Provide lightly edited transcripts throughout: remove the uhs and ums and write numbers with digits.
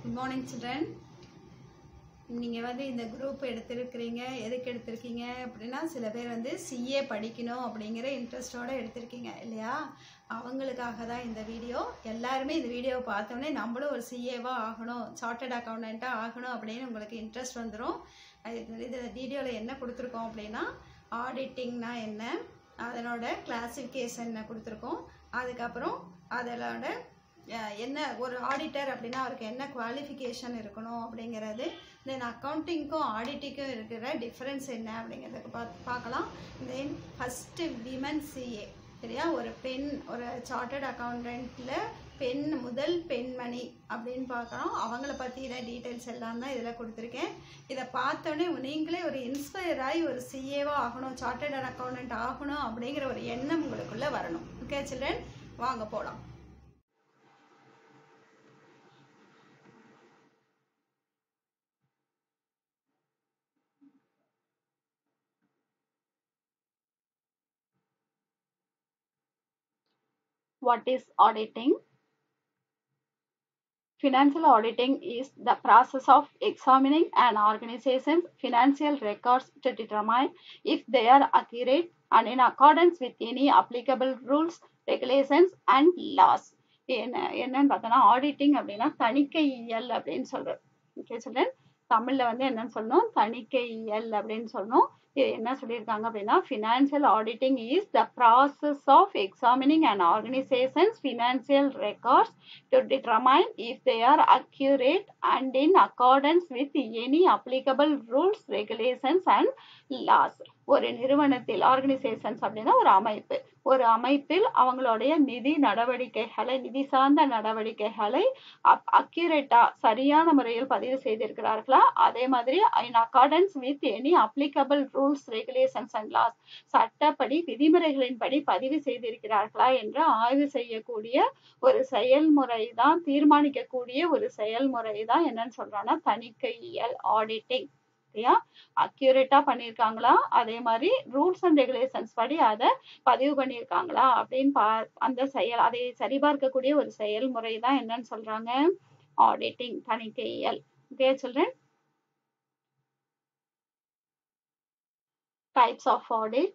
Good morning children. நீங்கள் வந்து இந்த குரூப் எடுத்திருக்கிறீங்க, எதுக்கு எடுத்திருக்கீங்க அப்படின்னா சில பேர் வந்து சிஏ படிக்கணும் அப்படிங்கிற இன்ட்ரெஸ்டோடு எடுத்திருக்கீங்க இல்லையா? அவங்களுக்காக தான் இந்த வீடியோ. எல்லாருமே இந்த வீடியோவை பார்த்தோன்னே நம்மளும் ஒரு சிஏவாக ஆகணும், சார்ட்டர்ட் அக்கௌண்டண்ட்டாக ஆகணும் அப்படின்னு உங்களுக்கு இன்ட்ரெஸ்ட் வந்துடும். இது வீடியோவில் என்ன கொடுத்துருக்கோம் அப்படின்னா ஆடிட்டிங்னா என்ன, அதனோட கிளாசிஃபிகேஷன் கொடுத்துருக்கோம். அதுக்கப்புறம் அதனோட என்ன ஒரு ஆடிட்டர் அப்படின்னா அவருக்கு என்ன குவாலிஃபிகேஷன் இருக்கணும் அப்படிங்கிறது, தென் அக்கௌண்டிங்க்கும் ஆடிட்டிங்க்கும் இருக்கிற டிஃப்ரென்ஸ் என்ன அப்படிங்கிறதுக்கு பார்க்கலாம். தென் ஃபஸ்ட்டு விமன் சிஏ சரியா, ஒரு பெண், ஒரு சார்ட்டர்ட் அக்கௌண்டண்ட்டில் முதல் பெண்மணி அப்படின்னு பார்க்குறோம். அவங்கள பற்றின டீட்டெயில்ஸ் எல்லாம் தான் இதில் கொடுத்துருக்கேன். இதை பார்த்தோன்னே நீங்களே ஒரு இன்ஸ்பயர் ஆகி ஒரு சிஏவாக ஆகணும், சார்ட்டர்ட் அக்கௌண்டண்ட் ஆகணும் அப்படிங்கிற ஒரு எண்ணம் உங்களுக்குள்ளே வரணும். ஓகே சில்ட்ரன், வாங்க போகலாம். What is auditing? Financial auditing is the process of examining an organization's financial records to determine if they are accurate and in accordance with any applicable rules, regulations and laws. என்னன்னு பார்த்தோம்னா auditing அப்படின்னா தணிக்கையியல் அப்படின்னு சொல்றோம். Okay children, தமிழ்ல வந்து என்னன்னு சொல்லணும், தணிக்கையியல் அப்படின்னு சொல்லணும். இது என்ன சொல்லியிருக்காங்க அப்படின்னா financial auditing is the process of examining an organisation's financial records to determine if they are accurate and in accordance with any applicable rules, regulations and laws. ஒரு நிறுவனத்தில், ஆர்கனைசேஷன்ஸ் அப்படின்னா ஒரு அமைப்பில் அவங்களுடைய நிதி நடவடிக்கைகளை, நிதி சார்ந்த நடவடிக்கைகளை அக்யூரேட்டா சரியான முறையில் பதிவு செய்திருக்கிறார்களா, அதே மாதிரி in accordance with any applicable rules, regulations and laws, சட்டப்படி விதிமுறைகளின்படி பதிவு செய்திருக்கிறார்களா என்று ஆய்வு செய்யக்கூடிய ஒரு செயல்முறை தான், தீர்மானிக்கக்கூடிய ஒரு செயல்முறை தான் என்னன்னு சொல்றோம்னா தணிக்கையியல், ஆடிட்டிங். சரியா, அக்யூரேட்டா பண்ணியிருக்காங்களா, அதே மாதிரி ரூல்ஸ் அண்ட் ரெகுலேஷன்ஸ் படி அதை பதிவு பண்ணியிருக்காங்களா அப்படின்னு அந்த அதை சரிபார்க்கக்கூடிய ஒரு செயல்முறை தான் என்னன்னு சொல்றாங்க ஆடிட்டிங், தணிக்கையியல். Okay children, types of audit.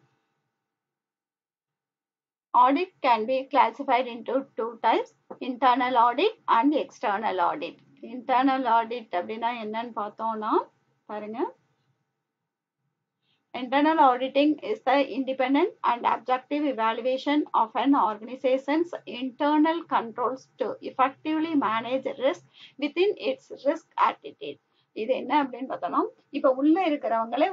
Audit can be classified into two types, internal audit and external audit. Internal audit அப்படின்னா என்னன்னு பார்த்தோம்னா பாருங்க, internal auditing is the independent and objective evaluation of an organization's internal controls to effectively manage risk within its risk attitude. இது என்ன அப்படின்னு பார்த்தோம்னா, இப்ப உள்ள இருக்கிறவங்களே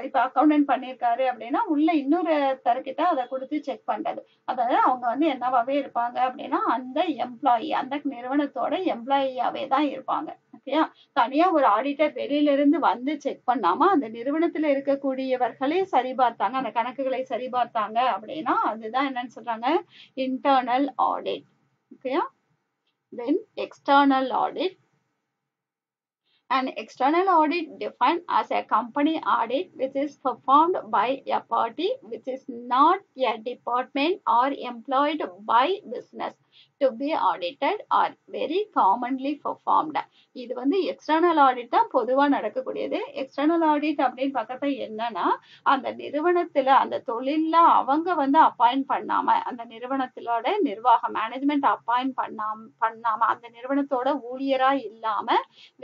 இப்ப அக்கௌண்டன்ட் பண்ணியிருக்காரு அப்படின்னா உள்ள இன்னொருத்தர்கிட்ட அதை கொடுத்து செக் பண்றது. அதாவது அவங்க வந்து என்னவாவே இருப்பாங்க அப்படின்னா அந்த எம்ப்ளாயி, அந்த நிறுவனத்தோட எம்ப்ளாயியாவே தான் இருப்பாங்க. ஓகேயா, தனியா ஒரு ஆடிட்டர் வெளியில இருந்து வந்து செக் பண்ணாம அந்த நிறுவனத்துல இருக்கக்கூடியவர்களே சரிபார்த்தாங்க, அந்த கணக்குகளை சரிபார்த்தாங்க அப்படின்னா அதுதான் என்னன்னு சொல்றாங்க இன்டர்னல் ஆடிட். ஓகேயா, then external audit. An external audit defined as a company audit which is performed by a party which is not a department or employed by business to be audited or very commonly performed. இது வந்து external audit தான் பொதுவா நடக்கக்கூடியது. External audit அப்படின்னு பார்க்கறது என்னன்னா, அந்த நிறுவனத்துல அந்த தொழில்ல அவங்க வந்து அப்பாயிண்ட் பண்ணாம, அந்த நிறுவனத்திலோட நிர்வாக மேனேஜ்மெண்ட் அப்பாயிண்ட் பண்ணாம அந்த நிறுவனத்தோட ஊழியரா இல்லாம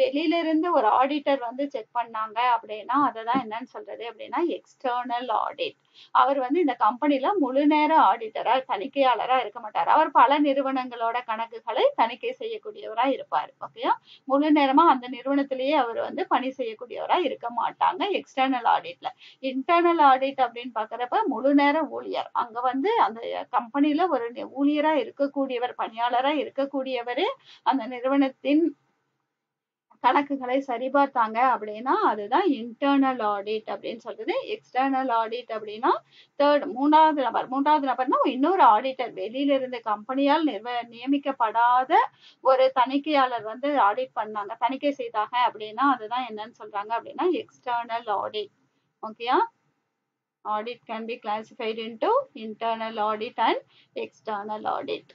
வெளியில இருந்து ஒரு ஆடிட்டர் வந்து செக் பண்ணாங்க அப்படின்னா அததான் என்னன்னு சொல்றது அப்படின்னா எக்ஸ்டர்னல் ஆடிட். அவர் வந்து இந்த கம்பெனில முழு நேர ஆடிட்டரா, தணிக்கையாளரா இருக்க மாட்டார். அவர் பல நிறுவனங்களோட கணக்குகளை தணிக்கை செய்யக்கூடியவரா இருப்பார். ஓகேயா, முழு நேரமா அந்த நிறுவனத்திலேயே அவர் வந்து பணி செய்யக்கூடியவரா இருக்க மாட்டாங்க எக்ஸ்டர்னல் ஆடிட்ல. இன்டர்னல் ஆடிட் அப்படின்னு பாக்குறப்ப முழு நேர ஊழியர், அங்க வந்து அந்த கம்பெனில ஒரு ஊழியரா இருக்கக்கூடியவர், பணியாளரா இருக்கக்கூடியவரு அந்த நிறுவனத்தின் கணக்குகளை சரிபார்த்தாங்க அப்படின்னா அதுதான் இன்டர்னல் ஆடிட் அப்படின்னு சொல்றது. எக்ஸ்டர்னல் ஆடிட் அப்படின்னா மூன்றாவது நபர்னா இன்னொரு ஆடிட்டர், வெளியில இருந்து கம்பெனியால் நியமிக்கப்படாத ஒரு தணிக்கையாளர் வந்து ஆடிட் பண்ணாங்க, தணிக்கை செய்தாங்க அப்படின்னா அதுதான் என்னன்னு சொல்றாங்க அப்படின்னா எக்ஸ்டர்னல் ஆடிட். ஓகேயா, audit can be classified into internal audit and external audit.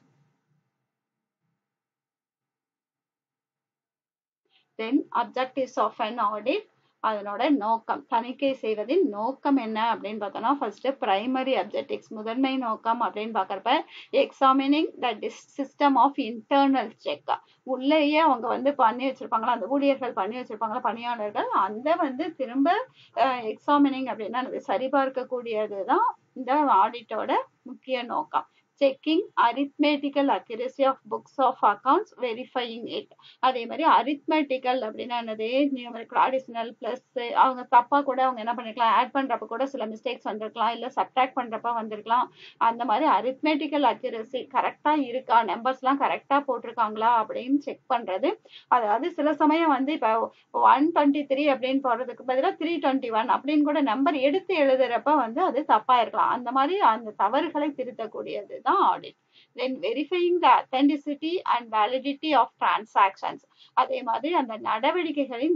Then objectives of an audit, அதனோட நோக்கம், தணிக்கை செய்வதின் நோக்கம் என்ன அப்படின்னு பார்த்தோம்னா ஃபர்ஸ்ட் பிரைமரி அப்ஜெக்டிவ்ஸ், முதன்மை நோக்கம் அப்படின்னு பார்க்கறப்ப examining the system of internal check, உள்ளேயே அவங்க வந்து பண்ணி வச்சிருப்பாங்களா, அந்த ஊழியர்கள் பண்ணி வச்சிருப்பாங்களா பணியாளர்கள், அந்த திரும்ப எக்ஸாமினிங் அப்படின்னா சரிபார்க்கக்கூடியது தான் இந்த ஆடிட்டோட முக்கிய நோக்கம். checking arithmetical accuracy of books of accounts, verifying it. அதே மாதிரி arithmetical அப்படின்னா என்னது, நியூமரிக்கல் அடிஷனல் பிளஸ், அவங்க தப்பா கூட அவங்க என்ன பண்ணிருக்கலாம், ஆட் பண்றப்ப கூட சில மிஸ்டேக்ஸ் வந்திருக்கலாம், இல்ல சப்ட்ராக்ட் பண்றப்ப வந்திருக்கலாம். அந்த மாதிரி arithmetical accuracy கரெக்டா இருக்கா, நம்பர்ஸ் எல்லாம் கரெக்டா போட்டிருக்காங்களா அப்படின்னு செக் பண்றது. அதாவது சில சமயம் வந்து இப்ப 123 அப்படின்னு போடுறதுக்கு பதிலாக 321 அப்படின்னு கூட நம்பர் எடுத்து எழுதுறப்ப வந்து அது தப்பா இருக்கலாம். அந்த மாதிரி அந்த தவறுகளை திருத்தக்கூடியது தான் audit. Then verifying the authenticity and validity of transactions. அதே மாதிரி அந்த நடவடிக்கைகளின்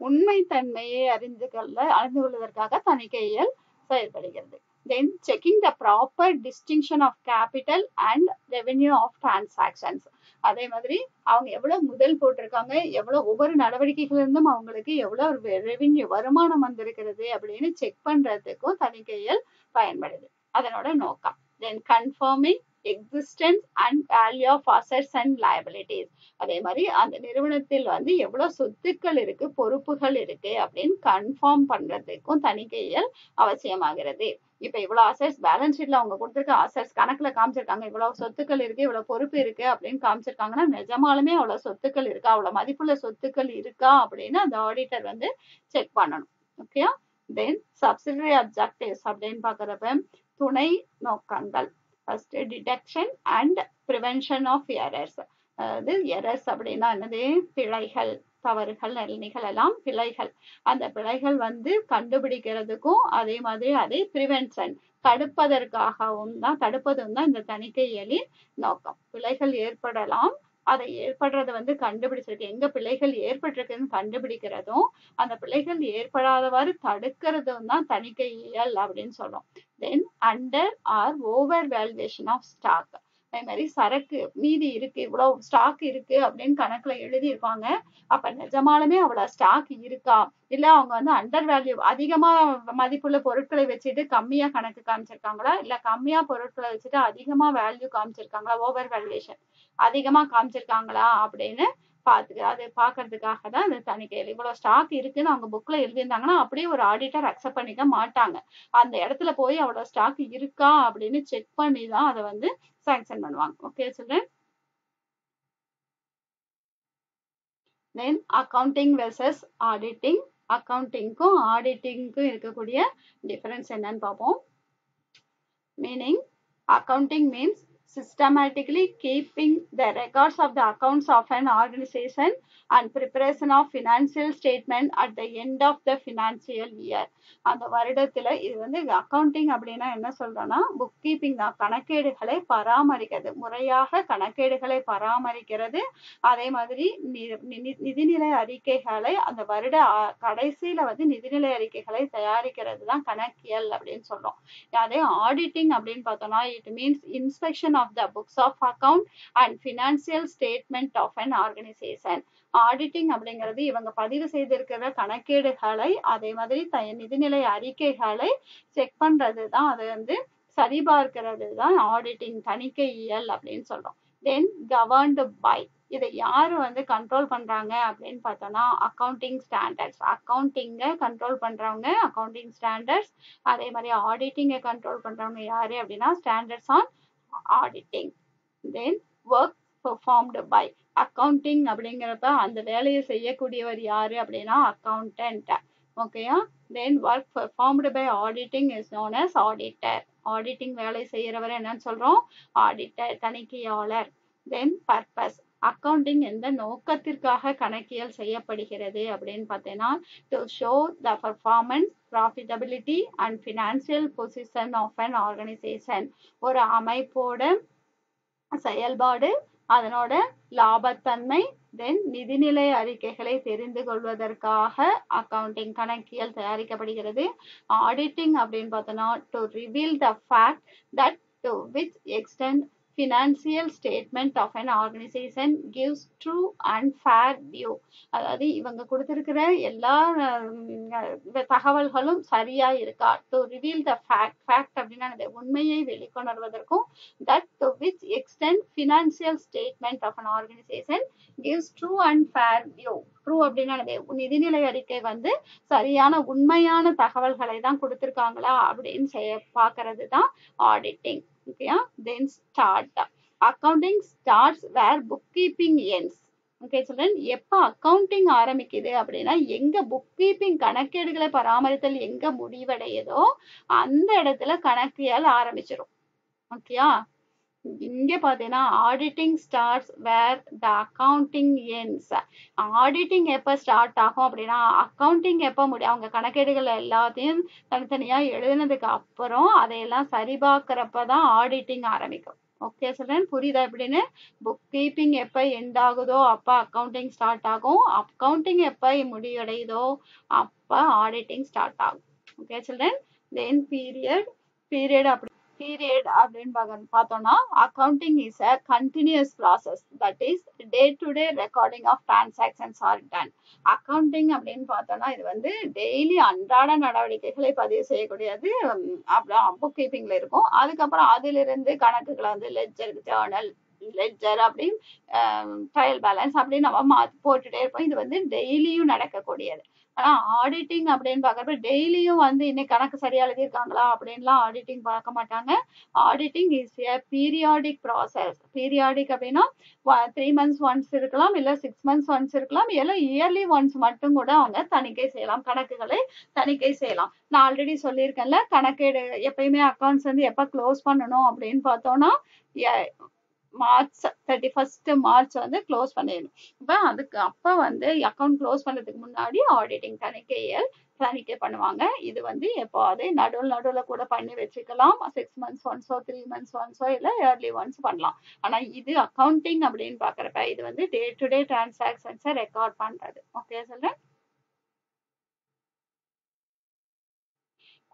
உண்மைத்தன்மையை அறிந்து கொள்வதற்காக தணிக்கையியல் செயல்படுகிறது. Then checking the proper distinction of capital and revenue of transactions. அதே மாதிரி அவங்க எவ்வளவு முதல் போட்டிருக்காங்க, எவ்வளவு ஒவ்வொரு நடவடிக்கைகள் இருந்தும் அவங்களுக்கு எவ்வளவு ரெவென்யூ வருமானம் வந்திருக்கிறது அப்படின்னு செக் பண்றதுக்கும் தணிக்கையியல் பயன்படுது. அதனோட நோக்கம். Then confirming existence and value of assets and liabilities. அதே மாதிரி அந்த நிறுவனத்தில் வந்து எவ்வளவு சொத்துக்கள் இருக்கு, பொறுப்புகள் இருக்கு அப்படின்னு கன்ஃபார்ம் பண்றதுக்கும் தணிக்கையியல் அவசியமாகிறது. இப்ப இவ்வளவு அசெட்ஸ் பேலன்ஸ் ஷீட்ல அவங்க கொடுத்திருக்க அசெட்ஸ் கணக்குல காமிச்சிருக்காங்க, இவ்வளவு சொத்துக்கள் இருக்கு, இவ்வளவு பொறுப்பு இருக்கு அப்படின்னு காமிச்சிருக்காங்கன்னா நிஜமாலுமே அவ்வளவு சொத்துக்கள் இருக்கா, அவ்வளவு மதிப்புள்ள சொத்துக்கள் இருக்கா அப்படின்னு அந்த ஆடிட்டர் வந்து செக் பண்ணணும். ஓகே. தென் சப்சிடரி அப்ஜெக்டிவ்ஸ் அப்படின்னு பாக்குறப்ப துணை நோக்கங்கள். First detection and prevention of errors. அதாவது எரர்ஸ் அப்படின்னா என்னது, பிழைகள், தவறுகள் நிகழலாம், பிழைகள். அந்த பிழைகள் வந்து கண்டுபிடிக்கிறதுக்கும் அதே மாதிரி அதை பிரிவென்ஷன் தடுப்பதும் தான் இந்த தணிக்கையியலின் நோக்கம். பிழைகள் ஏற்படலாம், அதை ஏற்படுறது வந்து கண்டுபிடிச்சிருக்கு, எங்க பிழைகள் ஏற்பட்டிருக்குன்னு கண்டுபிடிக்கிறதும் அந்த பிழைகள் ஏற்படாதவாறு தடுக்கிறதும் தான் தணிக்கையியல் அப்படின்னு சொல்றோம். Then under or over valuation of stock. அதே மாதிரி சரக்கு மீதி இருக்கு, இவ்வளவு ஸ்டாக் இருக்கு அப்படின்னு கணக்குல எழுதியிருப்பாங்க, அப்ப நிஜமாலுமே அவ்வளவு ஸ்டாக் இருக்கா, இல்ல அவங்க வந்து அண்டர் வேல்யூ அதிகமா மதிப்புள்ள பொருட்களை வச்சுட்டு கம்மியா கணக்கு காமிச்சிருக்காங்களா, இல்ல கம்மியா பொருட்களை வச்சுட்டு அதிகமா வேல்யூ காமிச்சிருக்காங்களா, ஓவர் வேல்யூவேஷன் அதிகமா காமிச்சிருக்காங்களா அப்படின்னு அது பாக்குறதுக்காக தான் இந்த தணிக்கையில். இவ்வளவு ஸ்டாக் இருக்குன்னு அவங்க புக்ல எழுதியிருந்தாங்கன்னா அப்படியே ஒரு ஆடிட்டர் அக்செப்ட் பண்ணிக்க மாட்டாங்க. அந்த இடத்துல போய் அவ்வளவு ஸ்டாக் இருக்கா அப்படின்னு செக் பண்ணி தான் அதை வந்து சாங்ஷன் பண்ணுவாங்க. Okay children. Then accounting versus auditing. அக்கவுண்டிங்க்கும் ஆடிட்டிங்க்கும் இருக்கக்கூடிய டிஃபரன்ஸ் என்னன்னு பார்ப்போம். Meaning, accounting means systematically keeping the records of the accounts of an organization and preparation of financial statement at the end of the financial year. அந்த வருடத்துல இது வந்து accounting அப்படின்னா என்ன சொல்றோம்னா புக் கீப்பிங் தான், கணக்கேடுகளை பராமரிக்கிறது, முறையாக கணக்கேடுகளை பராமரிக்கிறது. அதே மாதிரி நிதிநிலை அறிக்கைகளை அந்த வருட கடைசியில வந்து நிதிநிலை அறிக்கைகளை தயாரிக்கிறது தான் கணக்கியல் அப்படின்னு சொல்றோம். அதே ஆடிட்டிங் அப்படின்னு பார்த்தோம்னா it means inspection of the books of account and financial statement of an organization. Auditing அப்படிங்கிறது இவங்க பதிவு செய்திருக்கிற கணக்கேடுகளை அதே மாதிரி நிதிநிலை அறிக்கைகளை செக் பண்றது தான், அது வந்து சரிபார்க்கிறது தான் ஆடிட்டிங், தணிக்கையியல் அப்படின்னு சொல்றோம். தென் கவர்ன்டு பை, இதை யாரு வந்து கண்ட்ரோல் பண்றாங்க அப்படின்னு பார்த்தோம்னா அக்கவுண்டிங் ஸ்டாண்டர்ட்ஸ். அக்கவுண்டிங்கை கண்ட்ரோல் பண்றவங்க அக்கவுண்டிங் ஸ்டாண்டர்ட்ஸ். அதே மாதிரி ஆடிட்டிங்கை கண்ட்ரோல் பண்றவங்க யாரு அப்படின்னா standards on auditing. Then work performed by, accounting அப்படிங்கிறப்ப அந்த வேலையை செய்யக்கூடியவர் யாரு அப்படின்னா அக்கவுண்டன்ட். ஓகேயா. Then work performed by auditing is known as auditor. Auditing வேலை செய்யறவர் என்னன்னு சொல்றோம், ஆடிட்டர், தணிக்கையாளர். தென் பர்பஸ், அக்கவுண்டிங் எந்த நோக்கத்திற்காக கணக்கியல் செய்யப்படுகிறது அப்படின்னு பார்த்தீங்கன்னா to show the performance, profitability and financial position of an organisation. ஒரு அமைப்போட செயல்பாடு, அதனோட லாபத்தன்மை, தென் நிதிநிலை அறிக்கைகளை தெரிந்து கொள்வதற்காக அக்கவுண்டிங் கணக்கியல் தயாரிக்கப்படுகிறது. ஆடிட்டிங் அப்படின்னு பார்த்தோம்னா to reveal the fact that to which extent financial statement of an organization gives true and fair view. அதாவது இவங்க கொடுத்திருக்கிற எல்லா தகவல்களும் சரியா இருக்கா, to reveal the fact அப்படின்னா உண்மையை வெளிக்கொணர்வதற்கும், that to which extent financial statement of an organization gives true and fair view. True அப்படின்னா நிதிநிலை அறிக்கை வந்து சரியான உண்மையான தகவல்களை தான் கொடுத்திருக்காங்களா அப்படின்னு பார்க்கறது தான் ஆடிட்டிங். ஓகேயா, then start. Accounting starts where bookkeeping ends. Okay children, எப்ப அக்கவுண்டிங் ஆரம்பிக்குது அப்படின்னா எங்க புக் கீப்பிங் கணக்கேடுகளை பராமரித்தல் எங்க முடிவடையுதோ அந்த இடத்துல கணக்கியல் ஆரம்பிச்சிடும். ஓகேயா, இங்க பாத்தீங்கன்னா ஆடிட்டிங் ஸ்டார்ட்ஸ் வேர் த அக்கவுண்டிங் எண்ட்ஸ். ஆடிட்டிங் எப்ப ஸ்டார்ட் ஆகும் அப்படின்னா அக்கவுண்டிங் எப்ப முடியும், அவங்க கணக்கேடுகள் எல்லாத்தையும் தனித்தனியா எழுதினதுக்கு அப்புறம் அதையெல்லாம் சரிபார்க்கிறப்பதான் ஆடிட்டிங் ஆரம்பிக்கும். ஓகே சில்ட்ரன், புரியுதா எப்படின்னு? புக் கீப்பிங் எப்ப எண்ட் ஆகுதோ அப்ப அக்கவுண்டிங் ஸ்டார்ட் ஆகும், அக்கவுண்டிங் எப்ப முடிவடையுதோ அப்ப ஆடிட்டிங் ஸ்டார்ட் ஆகும். ஓகே சில்ட்ரன், தென் பீரியட் அப்படின்னு பார்த்தோம்னா accounting is a continuous process, that is day to day recording of transactions are done. Accounting அப்படின்னு பார்த்தோம்னா இது வந்து டெய்லி அன்றாட நடவடிக்கைகளை பதிவு செய்யக்கூடியது புக் கீப்பிங்ல இருக்கும். அதுக்கப்புறம் அதிலிருந்து கணக்குகளை வந்து லெட்ஜர், ஜேர்னல், லெட்ஜர் அப்படின்னு ட்ரையல் பேலன்ஸ் அப்படின்னு நம்ம போட்டுட்டே இருப்போம். இது வந்து டெய்லியும் நடக்கக்கூடியது. ஆனா ஆடிட்டிங் அப்படின்னு பாக்குறப்ப டெய்லியும் வந்து இன்னைக்கு கணக்கு சரியா எழுதியிருக்காங்களா அப்படின்லாம் ஆடிட்டிங் பார்க்க மாட்டாங்க. Auditing is a periodic process. Periodic அப்படின்னா 3 months ஒன்ஸ் இருக்கலாம், இல்ல 6 months ஒன்ஸ் இருக்கலாம், இல்ல இயர்லி ஒன்ஸ் மட்டும் கூட அவங்க தணிக்கை செய்யலாம், கணக்குகளை தணிக்கை செய்யலாம். நான் ஆல்ரெடி சொல்லியிருக்கேன்ல, கணக்கேடு எப்பயுமே அக்கௌண்ட்ஸ் வந்து எப்ப க்ளோஸ் பண்ணணும் அப்படின்னு பார்த்தோம்னா மார்ச் 31st மார்ச் வந்து க்ளோஸ் பண்ணிடணும். அப்ப வந்து அக்கௌண்ட் க்ளோஸ் பண்றதுக்கு முன்னாடி ஆடிட்டிங் தணிக்கை பண்ணுவாங்க. இது வந்து எப்போது நடுவுல கூட பண்ணி வச்சுக்கலாம், 6 months ஒன்ஸோ 3 months ஒன்ஸோ இல்ல இயர்லி ஒன்ஸ் பண்ணலாம். ஆனா இது அக்கவுண்டிங் அப்படின்னு பாக்குறப்ப இது வந்து டே டு டே டிரான்சாக்ஷன்ஸை ரெக்கார்ட் பண்றது. ஓகே சொல்றேன்.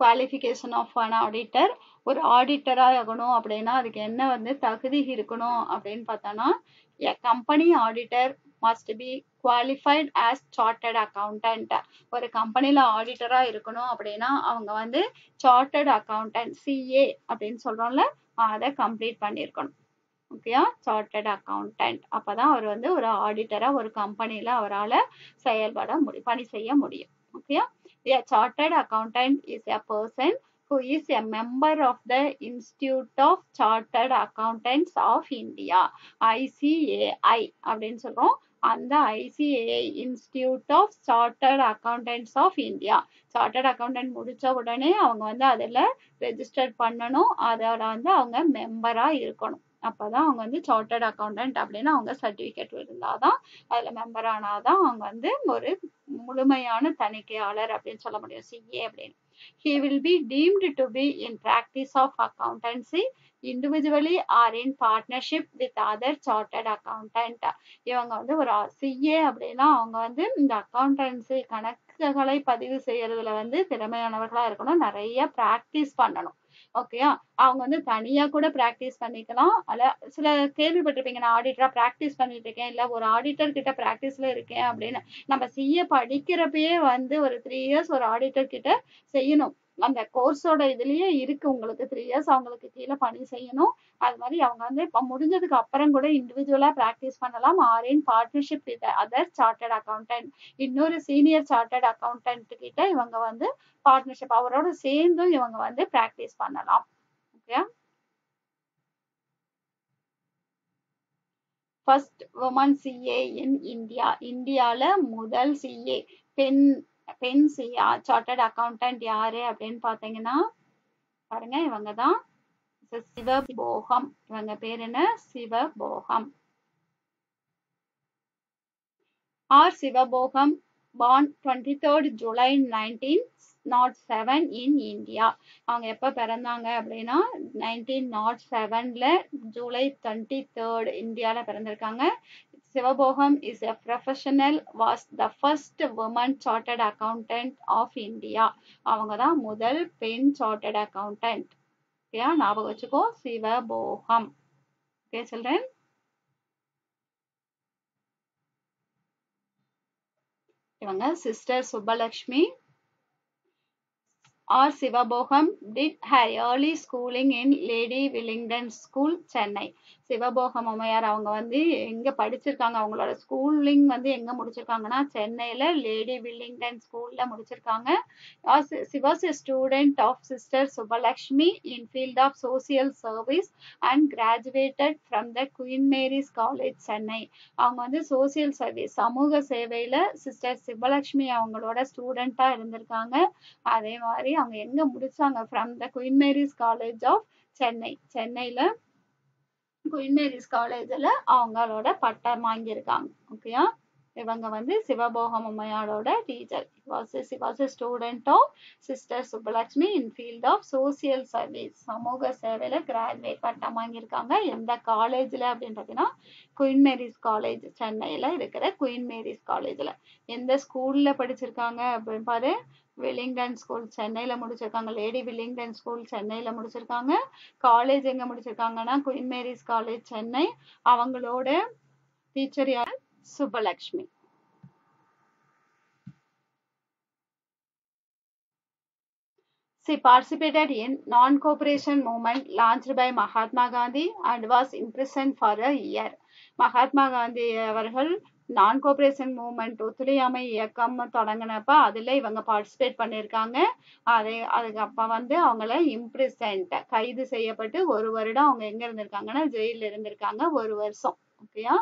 Qualification of an auditor. ஒரு ஆடிட்டரா ஆகணும் அப்படின்னா அதுக்கு என்ன வந்து தகுதி இருக்கணும் அப்படின்னு பார்த்தோம்னா, a company auditor must be qualified as chartered accountant. ஒரு கம்பெனில ஆடிட்டரா இருக்கணும் அப்படின்னா அவங்க வந்து சார்ட்டர்ட் அக்கௌண்டன்ட், CA அப்படின்னு சொல்றோம்ல, அதை கம்ப்ளீட் பண்ணியிருக்கணும். ஓகேயா, சார்ட்டர்ட் அக்கௌண்டன்ட். அப்பதான் அவர் வந்து ஒரு ஆடிட்டரா ஒரு கம்பெனில அவரால் பணி செய்ய முடியும். ஓகேயா, a chartered accountant is a person who is a member of the Institute of Chartered Accountants of India, ICAI அப்படின்னு சொல்றோம். அந்த ICAI institute of chartered accountants of India. Chartered accountant முடிச்ச உடனே அவங்க வந்து அதில் ரெஜிஸ்டர் பண்ணணும், அதோட வந்து அவங்க மெம்பரா இருக்கணும். அப்பதான் அவங்க வந்து சார்ட்டர்ட் அக்கௌண்டன்ட் அப்படின்னு அவங்க சர்டிபிகேட் இருந்தாதான், அதுல மெம்பர் ஆனாதான் அவங்க வந்து ஒரு முழுமையான தணிக்கையாளர் அப்படின்னு சொல்ல முடியும், CA அப்படின்னு. He will be deemed to be in practice of accountancy individually or in partnership with other chartered accountant. இவங்க வந்து ஒரு CA அப்படின்னா அவங்க வந்து இந்த அக்கௌண்டன்சி கணக்குகளை பதிவு செய்யறதுல வந்து திறமையானவர்களா இருக்கணும், நிறைய பிராக்டிஸ் பண்ணணும். ஓகேயா, அவங்க வந்து தனியா கூட பிராக்டிஸ் பண்ணிக்கலாம். சில கேள்விப்பட்டிருப்பீங்க, நான் ஆடிட்டரா பிராக்டிஸ் பண்ணிட்டு இருக்கேன், இல்ல ஒரு ஆடிட்டர் கிட்ட பிராக்டிஸ்ல இருக்கேன் அப்படின்னு. நம்ம CA படிக்கிறப்பயே வந்து ஒரு 3 years ஒரு ஆடிட்டர் கிட்ட செய்யணும். அந்த கோர்ஸோட இதுலயே இருக்கு, உங்களுக்கு 3 years அவங்களுக்கு கீழே பணி செய்யணும். அது மாதிரி அவங்க வந்து இப்ப முடிஞ்சதுக்கு அப்புறம் கூட இண்டிவிஜுவலா பிராக்டிஸ் பண்ணலாம், or in partnership with other chartered accountant. இன்னொரு சீனியர் சார்ட்டர்ட் அக்கௌண்டன்ட் கிட்ட இவங்க வந்து பார்ட்னர்ஷிப், அவரோட சேர்ந்தும் இவங்க வந்து பிராக்டிஸ் பண்ணலாம். Okay, first woman CA in India. இந்தியால முதல் CA பெண் CA சார்ட்டர்ட் அக்கௌண்டன்ட் யாரு அப்படின்னு பாத்தீங்கன்னா பாருங்க, இவங்க தான் சிவபோகம். இவங்க பேர் என்ன? Sivabogam. R Sivabogam born 23rd July 1907 in India. அவங்க எப்ப பிறந்தாங்க அப்படின்னா 1907ல ஜூலை 23rd இந்தியால பிறந்திருக்காங்க. சிவபோகம் is a professional, was the first woman chartered accountant of India. அவங்க தான் முதல் பெண் chartered accountant. ஓகே, ஞாபகம் வச்சுக்கோ, சிவபோகம். Okay, children. இவங்க sister Subbulakshmi or Sivabhogam did her early schooling in Lady Willingdon School, Chennai. சிவபோகம் அம்மையார் அவங்க வந்து எங்க படிச்சிருக்காங்க, அவங்களோட ஸ்கூலிங் வந்து எங்க முடிச்சிருக்காங்கன்னா சென்னையில லேடி வில்லிங்டன் ஸ்கூல்ல முடிச்சிருக்காங்க. She was a student of Sister Subbalakshmi in field of social service and graduated from the Queen Mary's College, Chennai. அவங்க வந்து சோசியல் சர்வீஸ் சமூக சேவையில சிஸ்டர் சுப்பலக்ஷ்மி அவங்களோட ஸ்டூடெண்டா இருந்திருக்காங்க. அதே மாதிரி அவங்க எங்க முடிச்சாங்க, from the Queen Mary's College of Chennai, சென்னையில குயின் மேரிஸ் காலேஜ்ல அவங்களோட பட்டம் வாங்கியிருக்காங்க. ஓகேயா, இவங்க வந்து சிவபோகம் அம்மையாரோட teacher. Was a student of sister Subbalakshmi in field of social service, சமூக சேவையில கிராஜுவேட் பட்டம் வாங்கியிருக்காங்க. எந்த காலேஜ்ல அப்படின்னு பார்த்தீங்கன்னா குயின் மேரிஸ் காலேஜ், சென்னையில இருக்கிற குயின் மேரிஸ் காலேஜ்ல. எந்த ஸ்கூல்ல படிச்சிருக்காங்க அப்படின்னு பாரு, வில்லிங்டன் ஸ்கூல் சென்னையில முடிச்சிருக்காங்க. லேடி வில்லிங்டன் ஸ்கூல் சென்னையில முடிச்சிருக்காங்க. காலேஜ் எங்க முடிச்சிருக்காங்கன்னா குயின் மேரிஸ் காலேஜ், சென்னை. அவங்களோட டீச்சர் யார், Subbulakshmi. She participated in non-cooperation movement launched by Mahatma Gandhi and was imprisoned for a year. Mahatma Gandhi அவர்கள் நான் கோஆபரேஷன் மூவ்மெண்ட் ஒத்துழையாமை இயக்கம் தொடங்கினப்ப அதுல இவங்க பார்ட்டிசிபேட் பண்ணியிருக்காங்க. அதுக்கு அப்ப வந்து அவங்கள இம்ப்ரிசன்ட் கைது செய்யப்பட்டு 1 வருடம் அவங்க எங்க இருந்திருக்காங்கன்னா ஜெயில இருந்திருக்காங்க, 1 வருஷம். ஓகேயா,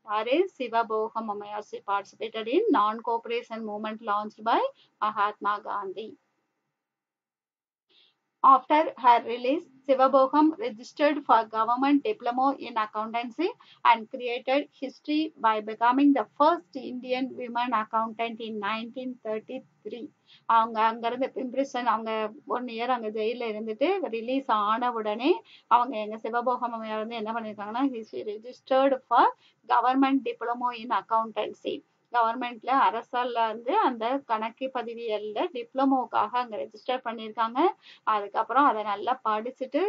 யாரு, சிவபோகம் அம்மையார். She participated in non-cooperation movement launched by Mahatma Gandhi. After her release, Sivabhogam registered for government diploma in accountancy and created history by becoming the first Indian women accountant in 1933. அவங்க அங்கிருந்து இம்ப்ரிசன், அவங்க 1 year அங்க ஜெயில இருந்துட்டு release ஆன உடனே அவங்க எங்க சிவபோகம் அம்மையார் வந்து என்ன பண்ணிருக்காங்கன்னா registered for government diploma in accountancy. கவர்மெண்ட்ல அரசால வந்து அந்த கணக்கு பதிவியல்ல டிப்ளமோக்காக அங்க ரெஜிஸ்டர் பண்ணியிருக்காங்க. அதுக்கப்புறம் அதை நல்லா படிச்சுட்டு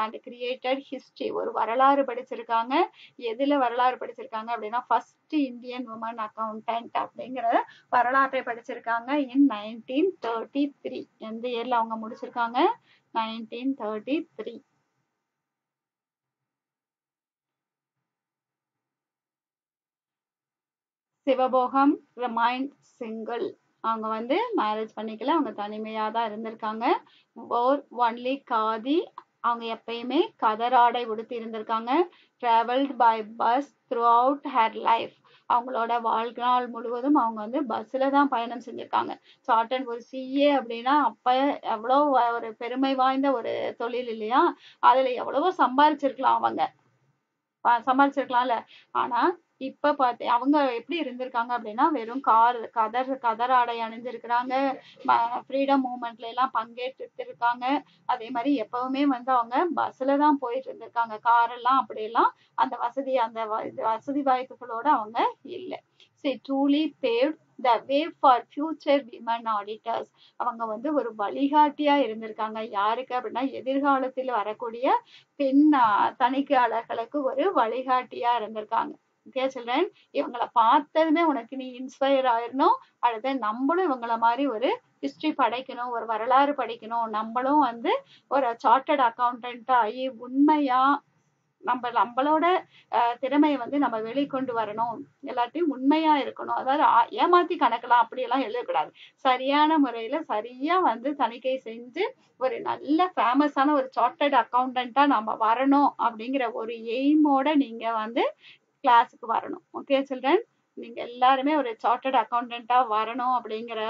அந்த கிரியேட்டட் ஹிஸ்டரி, ஒரு வரலாறு படிச்சிருக்காங்க. எதுல வரலாறு படிச்சிருக்காங்க அப்படின்னா ஃபர்ஸ்ட் இந்தியன் உமன் அக்கௌண்டன்ட் அப்படிங்கிற வரலாற்றை படிச்சிருக்காங்க இன் 1933. எந்த இயர்ல அவங்க முடிச்சிருக்காங்க, 1933. சிவபோகம் ரிமைண்ட் சிங்கிள். அவங்க வந்து மேரேஜ் பண்ணிக்கல, அவங்க தனிமையா தான் இருந்திருக்காங்க. ஒன்லி காதி, அவங்க எப்பயுமே கதராடை உடுத்தி இருந்திருக்காங்க. Travelled by bus throughout her life. அவங்களோட வாழ்நாள் முழுவதும் அவங்க வந்து பஸ்ல தான் பயணம் செஞ்சிருக்காங்க. சார்ட்டன் ஒரு சிஏ அப்படின்னா அப்ப எவ்வளோ ஒரு பெருமை வாய்ந்த ஒரு தொழில் இல்லையா, அதுல எவ்வளவோ சம்பாதிச்சிருக்கலாம், அவங்க சம்பாதிச்சிருக்கலாம்ல. ஆனா இப்ப அவங்க எப்படி இருந்திருக்காங்க அப்படின்னா வெறும் கதராடை அணிஞ்சிருக்கிறாங்க. ஃப்ரீடம் மூவ்மெண்ட்ல எல்லாம் பங்கேற்று இருக்காங்க. அதே மாதிரி எப்பவுமே வந்து அவங்க பஸ்ல தான் போயிட்டு இருந்திருக்காங்க. கார் எல்லாம் அப்படியெல்லாம் அந்த வசதி வாய்ப்புகளோட அவங்க இல்லை. truly paved the way for future women auditors. அவங்க வந்து ஒரு வழிகாட்டியா இருந்திருக்காங்க. யாருக்கு அப்படின்னா எதிர்காலத்தில் வரக்கூடிய பெண் தணிக்கையாளர்களுக்கு ஒரு வழிகாட்டியா இருந்திருக்காங்க. ஓகே சில்ட்ரன், இவங்களை பார்த்ததுமே உனக்கு நீ இன்ஸ்பயர் ஆயிடணும். அடுத்து நம்மளும் இவங்கள மாதிரி ஒரு ஹிஸ்டரி படிக்கணும், ஒரு வரலாறு படிக்கணும். நம்மளும் வந்து ஒரு சார்ட்டர்ட் அக்கௌண்டன்ட் ஆகி உண்மையா நம்மளோட திறமையை வந்து நம்ம வெளிக்கொண்டு வரணும். எல்லாத்தையும் உண்மையா இருக்கணும். அதாவது ஏமாத்தி கணக்கெல்லாம் அப்படியெல்லாம் எழுதக்கூடாது. சரியான முறையில சரியா வந்து தணிக்கை செஞ்சு ஒரு நல்ல ஃபேமஸான ஒரு சார்ட்டர்ட் அக்கௌண்டன்ட்டா நம்ம வரணும் அப்படிங்கிற ஒரு எய்மோட நீங்க வந்து கிளாஸுக்கு வரணும். ஓகே சில்ட்ரன், நீங்க எல்லாருமே ஒரு சார்ட்டர்ட் அக்கௌண்டன்ட்டா வரணும் அப்படிங்கிற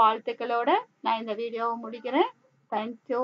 வாழ்த்துக்களோட நான் இந்த வீடியோவை முடிக்கிறேன். தேங்க்யூ.